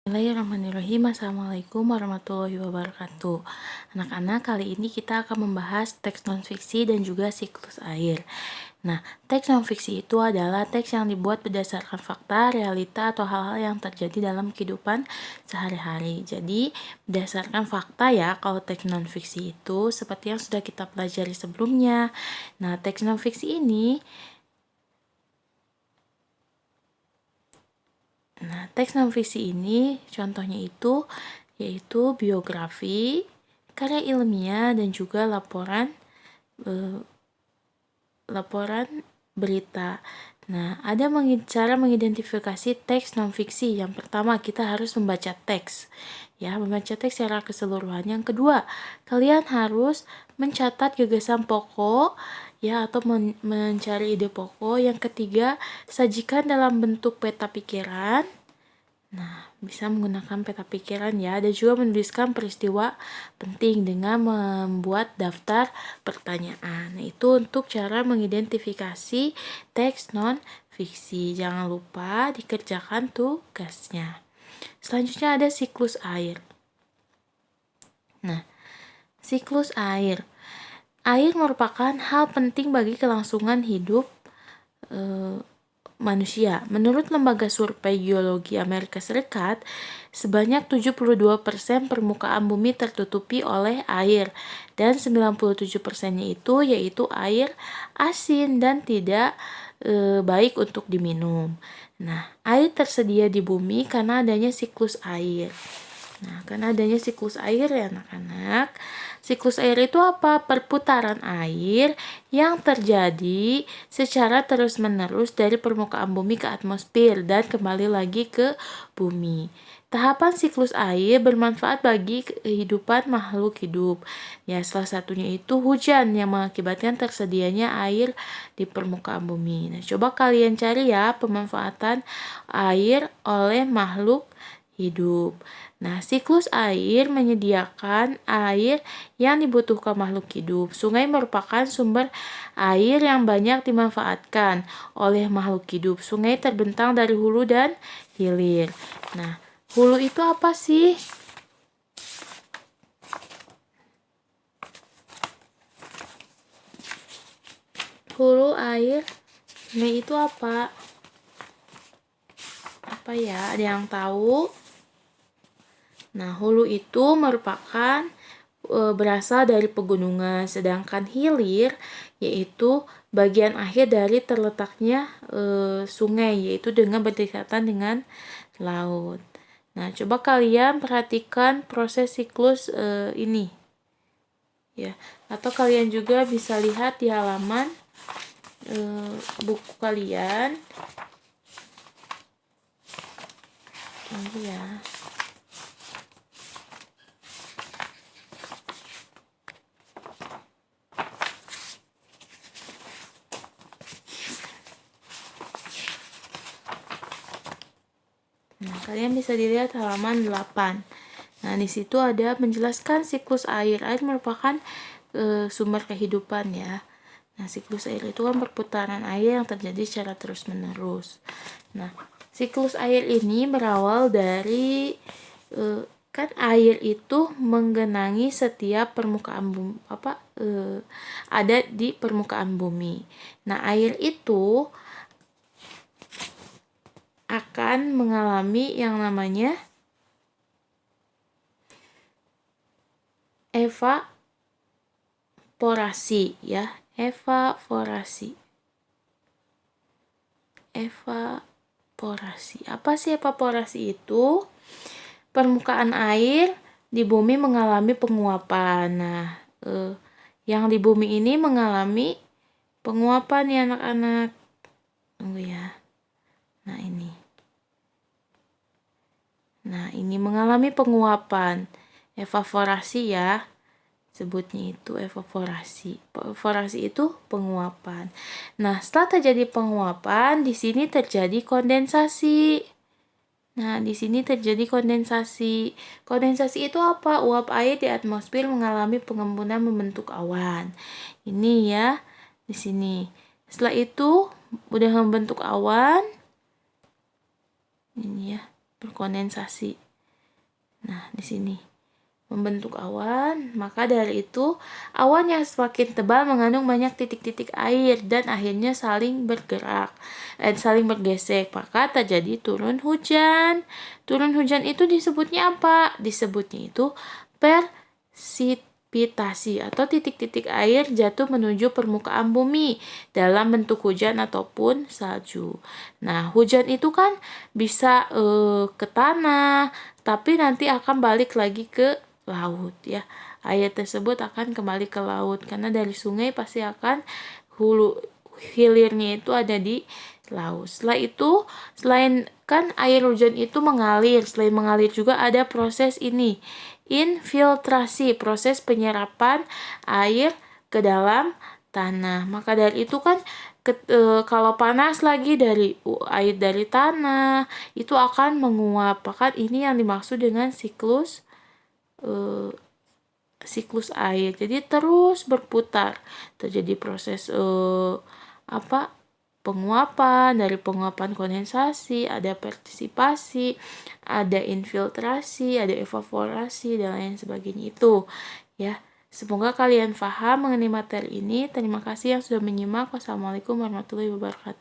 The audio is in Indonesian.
Bismillahirrahmanirrahim. Assalamualaikum warahmatullahi wabarakatuh. Anak-anak, kali ini kita akan membahas teks non-fiksi dan juga siklus air. Nah, teks non-fiksi itu adalah teks yang dibuat berdasarkan fakta, realita, atau hal-hal yang terjadi dalam kehidupan sehari-hari. Jadi, berdasarkan fakta ya, kalau teks non-fiksi itu seperti yang sudah kita pelajari sebelumnya. Nah, teks non-fiksi ini teks non-fiksi ini contohnya itu yaitu biografi, karya ilmiah, dan juga laporan berita. Nah, ada cara mengidentifikasi teks non-fiksi. Yang pertama, kita harus membaca teks. Ya, membaca teks secara keseluruhan. Yang kedua, kalian harus mencatat gagasan pokok ya atau mencari ide pokok. Yang ketiga, sajikan dalam bentuk peta pikiran. Nah, bisa menggunakan peta pikiran ya, dan juga menuliskan peristiwa penting dengan membuat daftar pertanyaan. Nah, itu untuk cara mengidentifikasi teks non-fiksi. Jangan lupa dikerjakan tugasnya. Selanjutnya ada siklus air. Nah, siklus air. Air merupakan hal penting bagi kelangsungan hidup manusia. Menurut Lembaga Survei Geologi Amerika Serikat, sebanyak 72% permukaan bumi tertutupi oleh air, dan 97%-nya itu yaitu air asin dan tidak baik untuk diminum. Nah, air tersedia di bumi karena adanya siklus air. Nah, karena adanya siklus air ya anak-anak. Siklus air itu apa? Perputaran air yang terjadi secara terus-menerus dari permukaan bumi ke atmosfer dan kembali lagi ke bumi. Tahapan siklus air bermanfaat bagi kehidupan makhluk hidup. Ya, salah satunya itu hujan yang mengakibatkan tersedianya air di permukaan bumi. Nah, coba kalian cari ya pemanfaatan air oleh makhluk hidup. Nah, siklus air menyediakan air yang dibutuhkan makhluk hidup. Sungai merupakan sumber air yang banyak dimanfaatkan oleh makhluk hidup. Sungai terbentang dari hulu dan hilir. Nah, hulu itu apa sih? Hulu air sungai itu apa? Apa ya? Ada yang tahu? Nah, hulu itu merupakan berasal dari pegunungan, sedangkan hilir yaitu bagian akhir dari terletaknya sungai, yaitu dengan berdekatan dengan laut. Nah, coba kalian perhatikan proses siklus ini ya, atau kalian juga bisa lihat di halaman buku kalian ini ya. Nah, kalian bisa dilihat halaman 8. Nah, di situ ada menjelaskan siklus air. Air merupakan sumber kehidupan ya. Nah, siklus air itu kan perputaran air yang terjadi secara terus-menerus. Nah, siklus air ini berawal dari kan air itu menggenangi setiap permukaan bumi, ada di permukaan bumi. Nah, air itu akan mengalami yang namanya evaporasi ya, evaporasi. Apa sih evaporasi itu? Permukaan air di bumi mengalami penguapan. Nah, yang di bumi ini mengalami penguapan ya anak-anak. Tunggu ya. Nah, ini mengalami penguapan. Evaporasi ya. Sebutnya itu evaporasi. Evaporasi itu penguapan. Nah, setelah terjadi penguapan, di sini terjadi kondensasi. Nah, di sini terjadi kondensasi. Kondensasi itu apa? Uap air di atmosfer mengalami pengembunan membentuk awan. Ini ya, di sini. Setelah itu udah membentuk awan. Ini ya, berkondensasi. Nah, di sini membentuk awan, maka dari itu awan yang semakin tebal mengandung banyak titik-titik air dan akhirnya saling bergerak dan saling bergesek, maka terjadi turun hujan. Turun hujan itu disebutnya apa? Disebutnya itu persipitasi atau titik-titik air jatuh menuju permukaan bumi dalam bentuk hujan ataupun salju. Nah, hujan itu kan bisa ke tanah, tapi nanti akan balik lagi ke laut ya. Air tersebut akan kembali ke laut karena dari sungai pasti akan hilirnya itu ada di laut. Setelah itu, selain kan air hujan itu mengalir, selain mengalir juga ada proses ini, infiltrasi, proses penyerapan air ke dalam tanah. Maka dari itu kan kalau panas lagi dari air dari tanah itu akan menguap. Maka ini yang dimaksud dengan siklus air. Jadi terus berputar. Terjadi proses penguapan, dari penguapan kondensasi, ada partisipasi, ada infiltrasi, ada evaporasi dan lain sebagainya itu ya. Semoga kalian paham mengenai materi ini. Terima kasih yang sudah menyimak. Wassalamualaikum warahmatullahi wabarakatuh.